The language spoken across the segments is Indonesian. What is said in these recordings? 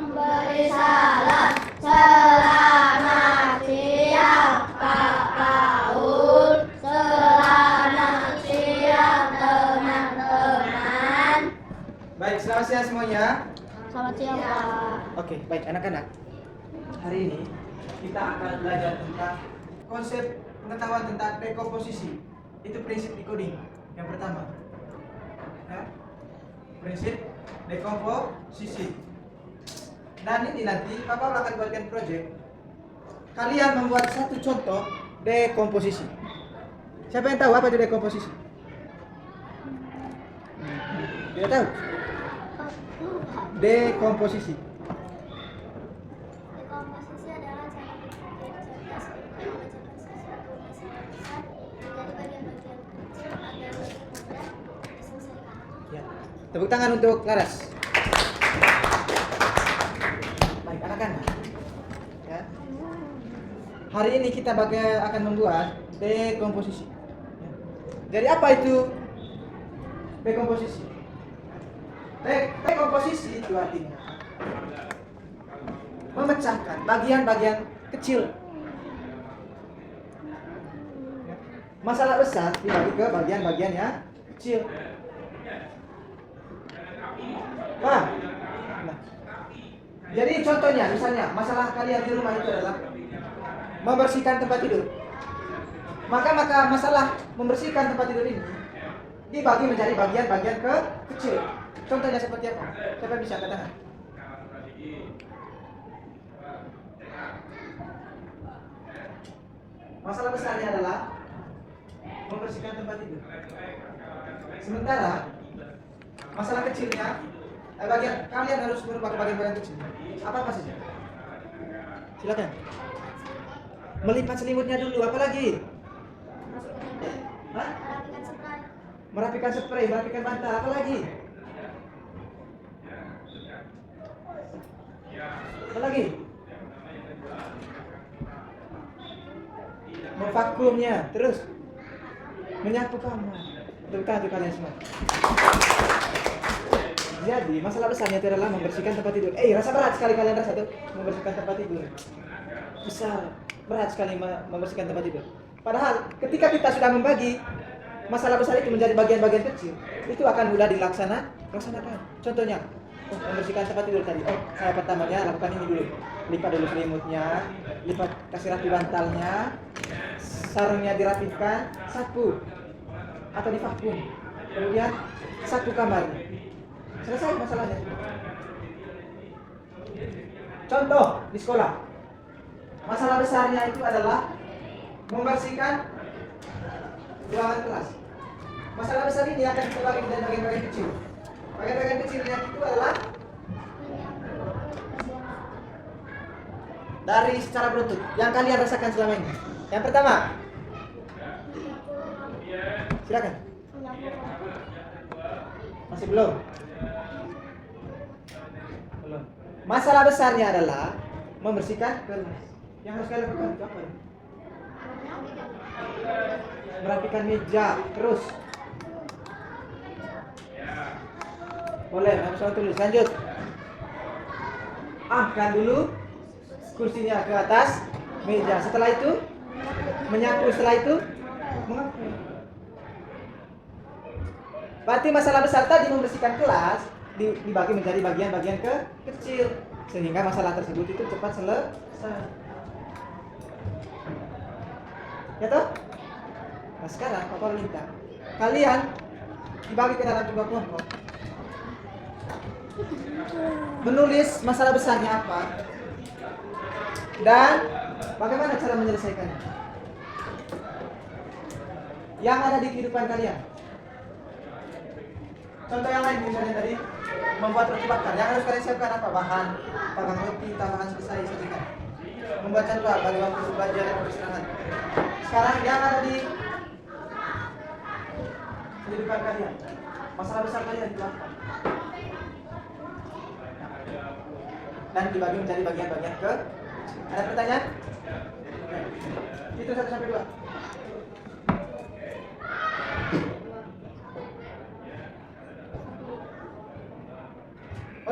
Memberi salam. Selamat siang Pak Paul. Selamat siang teman-teman. Baik, selamat siang semuanya. Selamat siang Pak. Oke, baik anak-anak. Hari ini kita akan belajar tentang konsep pengetahuan tentang dekomposisi. Itu prinsip decoding yang pertama. Ya. Prinsip dekomposisi. Dan ini nanti Papa akan buatkan proyek. Kalian membuat satu contoh dekomposisi. Siapa yang tahu apa itu dekomposisi? Tidak tahu? Dekomposisi. Dekomposisi adalah cara berpikir cerdas mengerjakan sesuatu masalah besar menjadi bagian-bagian kecil agar lebih mudah diselesaikan. Ya. Tepuk tangan untuk Laras. Baik, anak-anak. Ya. Hari ini kita akan membuat dekomposisi. Ya. Jadi apa itu dekomposisi? Dekomposisi itu artinya memecahkan bagian-bagian kecil. Ya. Masalah besar dibagi ke bagian-bagian yang kecil. Paham? Nah, jadi contohnya, misalnya masalah kalian di rumah itu adalah membersihkan tempat tidur. Maka masalah membersihkan tempat tidur ini dibagi menjadi bagian-bagian kecil. Contohnya seperti apa? Siapa bisa katakan? Masalah besarnya adalah membersihkan tempat tidur. Sementara masalah kecilnya bagian kalian harus merubah bagian-bagian kecil. Apa saja? Silakan. Melipat selimutnya dulu, apa lagi? Hah? Merapikan spray, merapikan bantal, apa lagi? Apa lagi? Memvakumnya, terus menyapu kamar. Tepuk tangan untuk kalian semua. Jadi masalah besarnya itu adalah membersihkan tempat tidur. Rasa berat sekali kalian rasa tuh membersihkan tempat tidur. Besar, berat sekali membersihkan tempat tidur. Padahal ketika kita sudah membagi masalah besar itu menjadi bagian-bagian kecil, itu akan mudah dilaksanakan. Contohnya, membersihkan tempat tidur tadi. Saya pertamanya lakukan ini dulu. Lipat dulu selimutnya, kasih rapi bantalnya, sarungnya dirapihkan, sapu atau divakum. Kemudian sapu kamarnya. Selesai masalahnya. Contoh di sekolah. Masalah besarnya itu adalah membersihkan ruangan kelas. Masalah besar ini akan kita bagi menjadi bagian-bagian kecil. Bagian-bagian kecilnya itu adalah dari secara beruntut yang kalian rasakan selama ini. Yang pertama, silakan. Masih belum? Belum. Masalah besarnya adalah membersihkan kelas. Yang harus kalian lakukan itu apa? Merapikan meja, terus. Boleh, langsung tulis. Lanjut. Angkat dulu kursinya ke atas meja. Setelah itu menyapu. Setelah itu mengapu. Berarti masalah besar tadi membersihkan kelas dibagi menjadi bagian-bagian kecil sehingga masalah tersebut itu cepat selesai. Ya toh? Nah sekarang Papa minta kalian dibagi ke dalam dua kelompok. Menulis masalah besarnya apa dan bagaimana cara menyelesaikannya. Yang ada di kehidupan kalian. Contoh yang lain misalnya tadi membuat roti bakar. Yang harus kalian siapkan apa? Bahan, panggang roti, tambahan selesai sajikan. Membuat jadwal bagi waktu belajar dan beristirahat. Sekarang yang ada di kehidupan kalian. Masalah besar kalian itu apa? Dan dibagi menjadi bagian-bagian ke. Ada pertanyaan? Itu 1 sampai 2.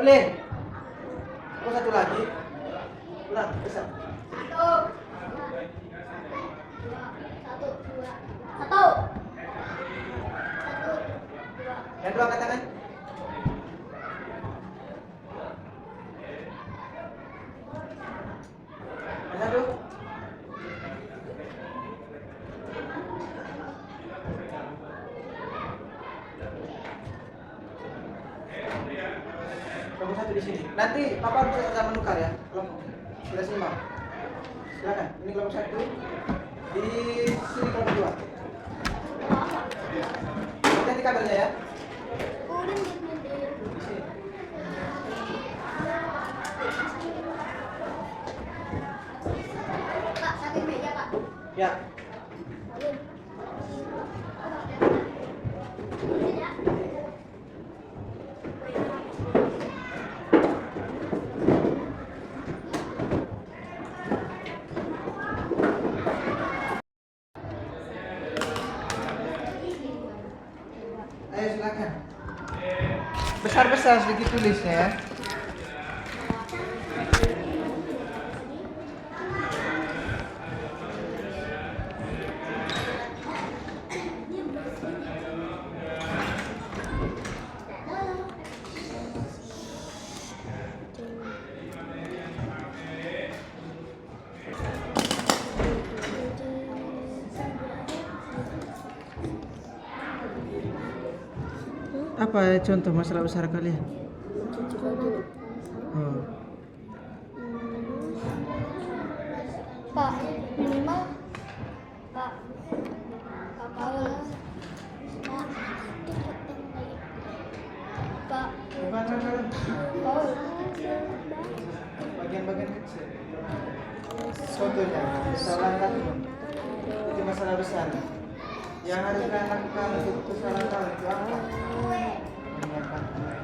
Oleh Tambah satu lagi. Ulang, besar. Satu, dua. Satu, dua. Yang dua angkat tangan. Yang satu. Kamu satu di sini. Nanti papa bisa sama menukar ya. Kalau sudah simak. Silakan. Ini kelompok satu. Di sini kelompok dua. Nanti kabelnya ya. Di sini. Kak, samping meja, Kak. Ya. Ayo silakan. Besar-besar sedikit tulisnya ya. Apa contoh masalah besar kalian? Oh. Pak, minimal Pak Paul. Pak Bukan. Paul. Bagian-bagian kecil. Contohnya, kesalahan satu. Itu masalah besar. Yang harus kalian lakukan untuk kesalahan kalian itu apa? Menyiapkan kue.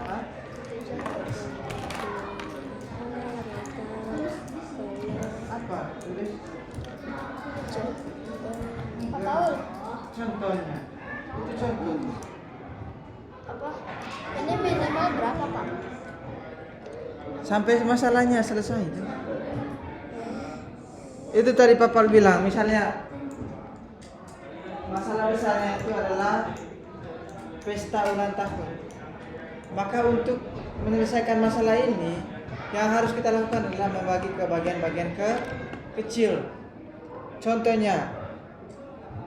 Hah? Apa? Tulis. Pak Paul. Contohnya. Itu contoh. Apa? Ini minimal berapa, Pak? Sampai masalahnya selesai. Itu tadi Papa bilang, misalnya masalah besarnya itu adalah pesta ulang tahun. Maka untuk menyelesaikan masalah ini, yang harus kita lakukan adalah membagi ke bagian-bagian kecil. Contohnya,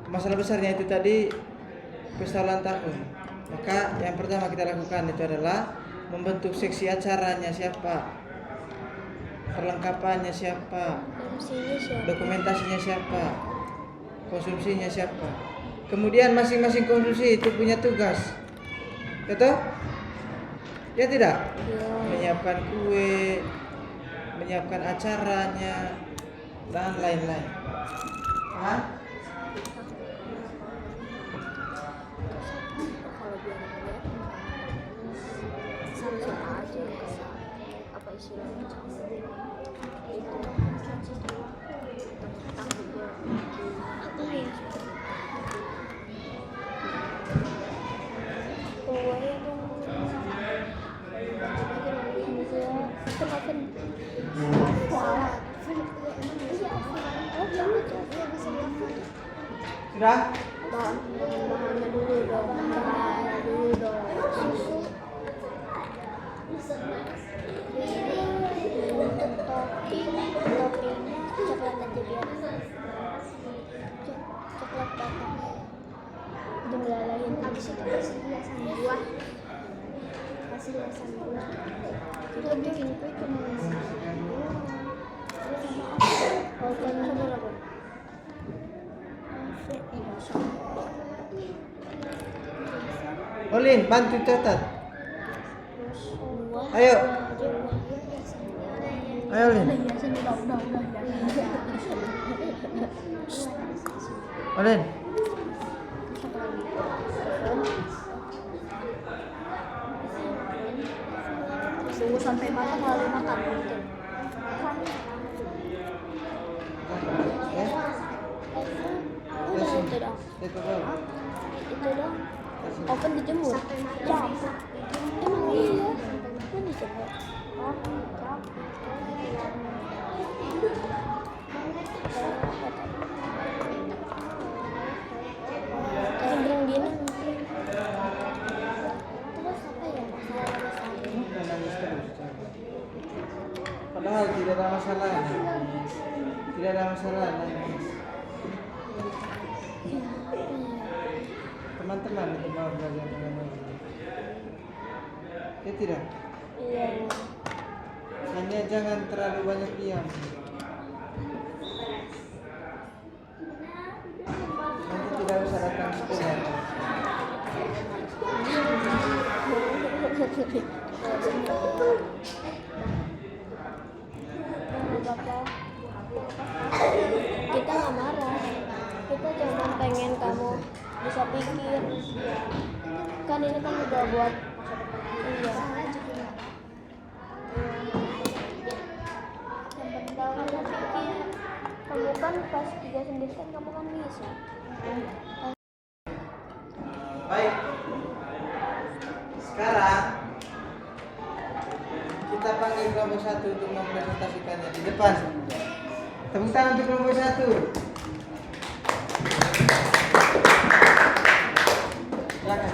masalah besarnya itu tadi pesta ulang tahun. Maka yang pertama kita lakukan itu adalah membentuk seksi acaranya siapa, perlengkapannya siapa, dokumentasinya siapa, konsumsinya siapa. Kemudian masing-masing konsumsi itu punya tugas, betul? Ya tidak? Menyiapkan kue, menyiapkan acaranya, dan lain-lain. Hah? Kalau biar sama aja apa istilahnya itu apa ya Sudah? bahannya dulu dong, bahannya dulu dong. Susu, toppingnya coklat aja biar coklat batang. Dimulaiin habis itu kasih hiasan buah, kasih hiasan buah. Kita bikin kue cuma kalau kamu sama apa? Olin, bantu catat. Ayo. Ayo, Olin. Olin. Tunggu sampai matang lalu makan. Ya. Udah itu dong. Itu dong. Itu dong. Open dijemur. Jam. Emang iya. Bukan nangis terus. Padahal tidak ada masalah. Tidak ada masalah nangis. Teman-teman itu mau belajar agama. Ya tidak. Iya. Hanya jangan terlalu banyak diam. Nanti tidak usah datang sekolah. Bapak, kita nggak marah, kita cuma pengen kamu bisa pikir, kan ini kan juga buat iya. Yang penting kamu pikir, kamu kan pas tiga sendiri kan kamu kan bisa. Baik. Sekarang kita panggil kelompok 1 untuk mempresentasikannya di depan. Tepuk tangan untuk kelompok 1. Silakan.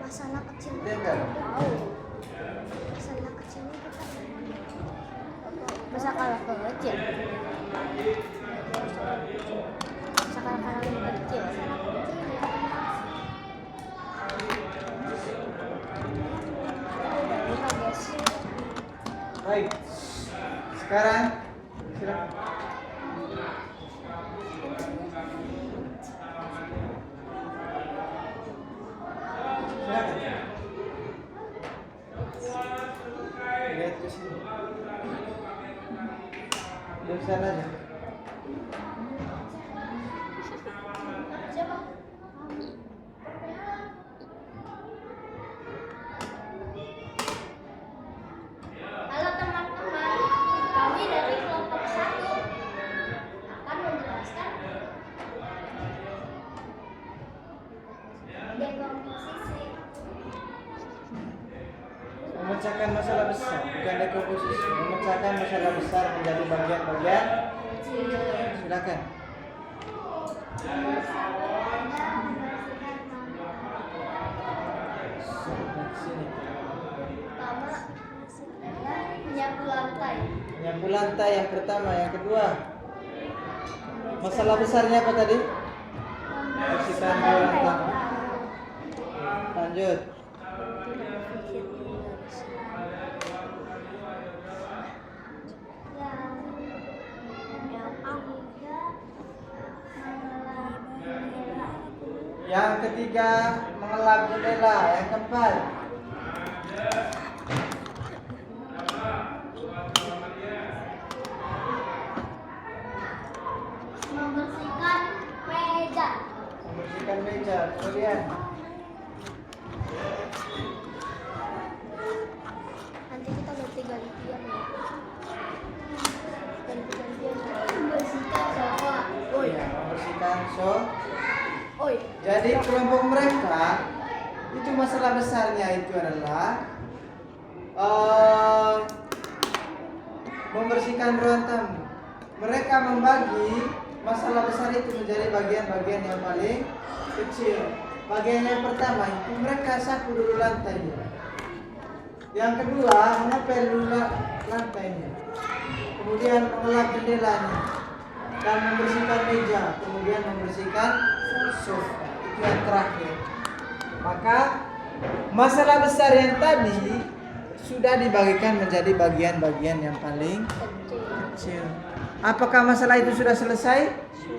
Masalah kecil. Dengar. Masalah kecilnya kita Masa kalah kecil, masa kalah kecil. Bukan guys. Baik. Sekarang silakan. Silakan. Lihat ke sini. Dari sana aja. siapa? Halo teman-teman, kami dari kelompok 1 akan menjelaskan dekomposisi. Memecahkan masalah besar, bukan dekomposisi. Memecahkan masalah besar menjadi bagian-bagian. Silakan. Sini. Pertama, menyapu lantai. Menyapu lantai yang pertama, yang kedua. Masalah besarnya apa tadi? Bersihkan lantai. Lanjut. Yang ketiga, mengelap jendela. Yang keempat, Membersihkan meja. membersihkan meja. Kemudian, Nanti kita ganti-gantian ya. Ganti-gantian. Membersihkan sofa. ya, membersihkan Oi. Jadi kelompok mereka itu masalah besarnya itu adalah membersihkan ruang tamu. Mereka membagi masalah besar itu menjadi bagian-bagian yang paling kecil. Bagian yang pertama itu mereka sapu dulu lantainya. Yang kedua mengepel dulu lantainya. Kemudian mengelap jendelanya dan membersihkan meja. Kemudian membersihkan sofa. Itu yang terakhir. Maka masalah besar yang tadi sudah dibagikan menjadi bagian-bagian yang paling kecil. Apakah masalah itu sudah selesai?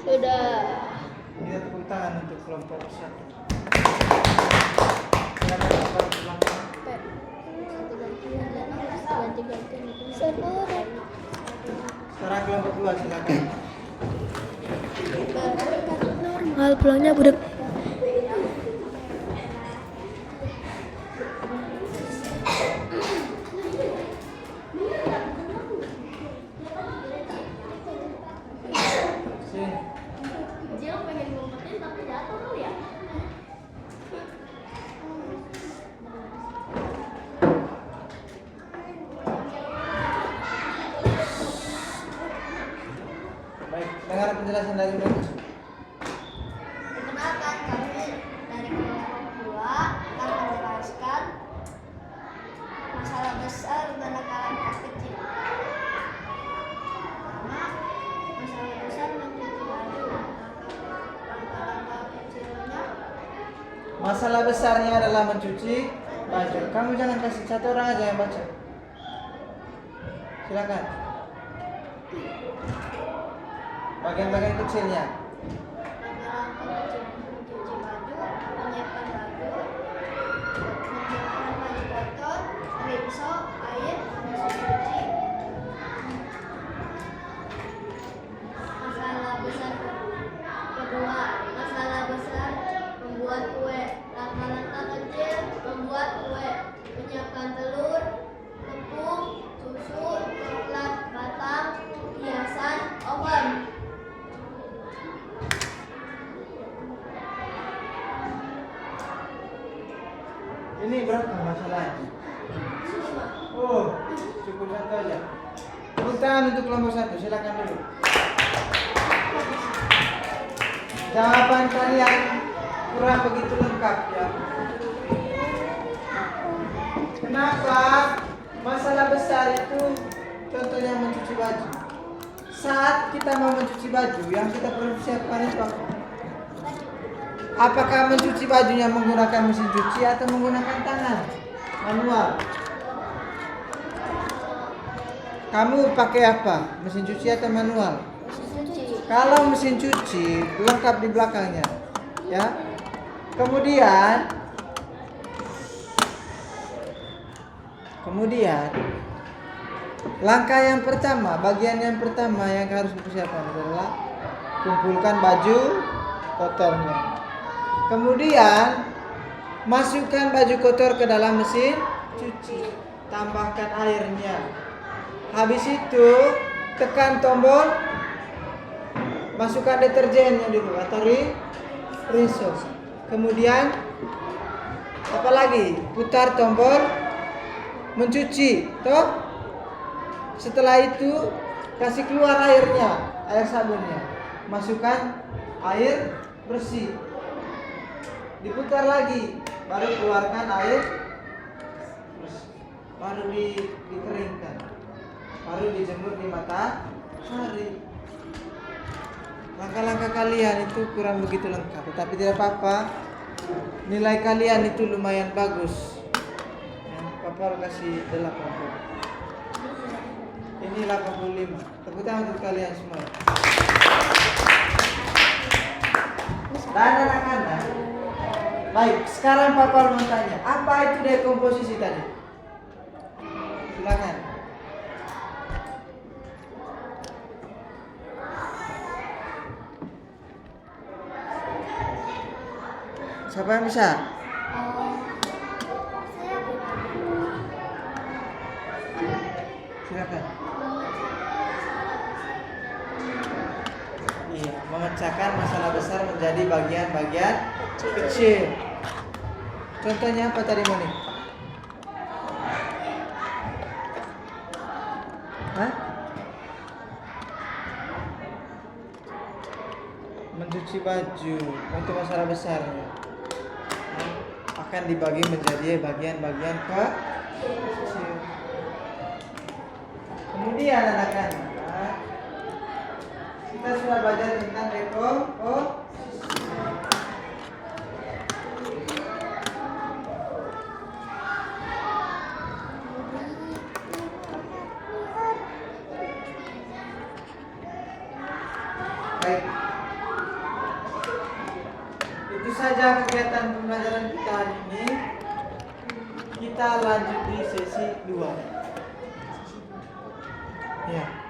Sudah. Kita tepuk tangan untuk kelompok 1. Silakan kelompok belakang. Ganti-gantian itu. Seluruh. Sekarang kelompok 2 silakan. Normal pulangnya budek. Sini. Jill pengen ngumpetin tapi jatuh kali ya. penjelasan dari mereka. Perkenalkan, kami dari kelompok 2 akan menjelaskan masalah besar manakala anak kecil. Pertama, masalah besar mencuci baju. Langkah-langkah kecilnya. Masalah besarnya adalah mencuci baju. Kamu jangan kasih satu orang aja yang baca. Silakan. Bagian-bagian kecilnya. Langkah-langkah kecil mencuci baju, menyiapkan baju, menyiapkan baju kotor, rinso, air, mesin cuci. Masalah besar kedua, masalah besar membuat kue. Langkah-langkah kecil membuat kue, menyiapkan telur, tepung, susu, coklat, batang, hiasan, oven. Ini berapa masalahnya? Oh, cukup satu aja. Tepuk tangan untuk kelompok 1, silakan dulu. Jawaban kalian kurang begitu lengkap ya. Kenapa masalah besar itu contohnya mencuci baju? Saat kita mau mencuci baju, yang kita perlu siapkan itu apa? Apakah mencuci bajunya menggunakan mesin cuci atau menggunakan tangan manual? Kamu pakai apa? Mesin cuci atau manual? Kalau mesin cuci lengkap di belakangnya, ya. Kemudian langkah yang pertama, bagian yang pertama yang harus dipersiapkan adalah kumpulkan baju kotornya. Kemudian masukkan baju kotor ke dalam mesin cuci, tambahkan airnya. Habis itu tekan tombol, masukkan deterjennya dulu atau rinso. Kemudian apa lagi? Putar tombol mencuci, toh. Setelah itu kasih keluar airnya, air sabunnya. Masukkan air bersih. Diputar lagi, baru keluarkan air bersih. Baru dikeringkan. Baru dijemur di matahari. Langkah-langkah kalian itu kurang begitu lengkap, tetapi tidak apa-apa. Nilai kalian itu lumayan bagus. Ya, Papa kasih 80. Ini 85. Tepuk tangan untuk kalian semua. Dan anak-anak, baik, sekarang Papa mau tanya, apa itu dekomposisi tadi? Silakan. Siapa yang bisa? Silakan. Iya, memecahkan masalah besar menjadi bagian-bagian kecil. Contohnya apa tadi, Moni? Hah? Mencuci baju untuk masalah besar akan dibagi menjadi bagian-bagian kecil. Kemudian anak-anak, kita sudah belajar tentang dekomposisi. Baik, itu saja kegiatan pembelajaran kita hari ini. Kita lanjut di sesi 2. Ya.